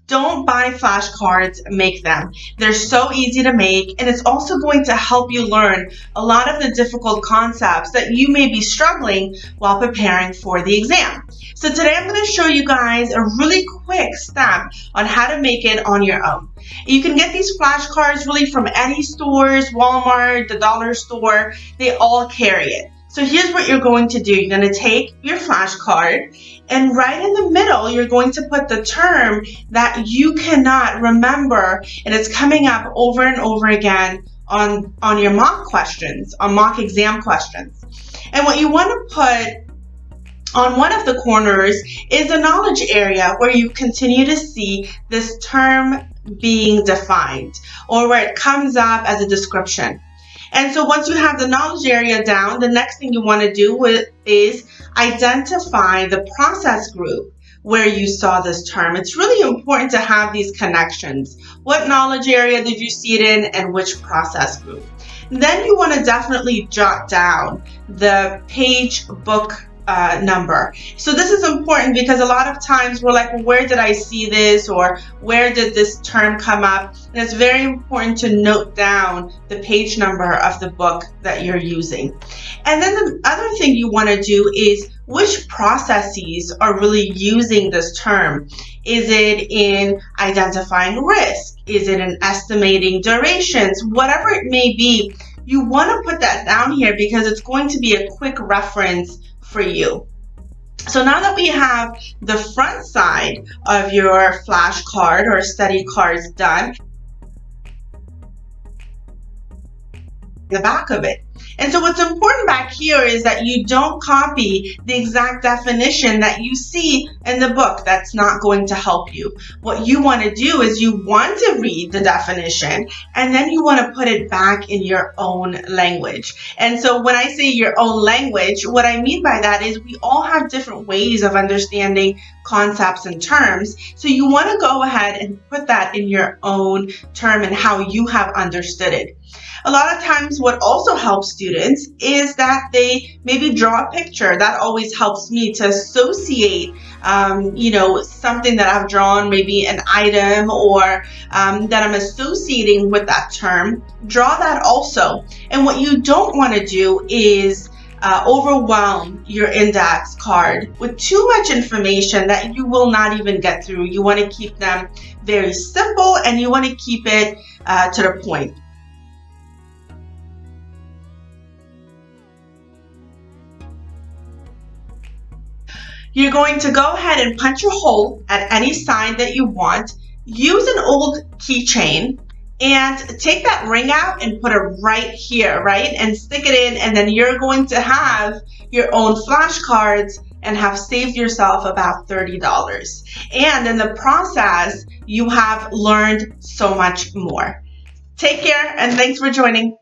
Don't buy flashcards, make them. They're so easy to make, and it's also going to help you learn a lot of the difficult concepts that you may be struggling while preparing for the exam. So today I'm going to show you guys a really quick step on how to make it on your own. You can get these flashcards really from any stores, Walmart, the dollar store. They all carry it. So here's what you're going to do. You're going to take your flashcard, and right in the middle, you're going to put the term that you cannot remember, and it's coming up over and over again on your mock questions, on mock exam questions. And what you want to put on one of the corners is a knowledge area where you continue to see this term being defined, or where it comes up as a description. And so once you have the knowledge area down, the next thing you want to do is identify the process group where you saw this term. It's really important to have these connections. What knowledge area did you see it in, and which process group? Then you want to definitely jot down the page book number. So this is important because a lot of times we're like, well, where did I see this, or where did this term come up? And it's very important to note down the page number of the book that you're using. And then the other thing you want to do is which processes are really using this term. Is it in identifying risk? Is it in estimating durations? Whatever it may be, you want to put that down here because it's going to be a quick reference for you. So now that we have the front side of your flashcard or study cards done, the back of it. And so what's important back here is that you don't copy the exact definition that you see in the book. That's not going to help you. What you want to do is you want to read the definition, and then you want to put it back in your own language. And so when I say your own language, what I mean by that is we all have different ways of understanding concepts and terms. So you want to go ahead and put that in your own term and how you have understood it. A lot of times what also helps students is that they maybe draw a picture. That always helps me to associate, something that I've drawn, maybe an item or that I'm associating with that term. Draw that also. And what you don't want to do is overwhelm your index card with too much information that you will not even get through. You want to keep them very simple, and you want to keep it to the point. You're going to go ahead and punch a hole at any side that you want. Use an old keychain and take that ring out and put it right here, right? And stick it in, and then you're going to have your own flashcards and have saved yourself about $30. And in the process, you have learned so much more. Take care, and thanks for joining.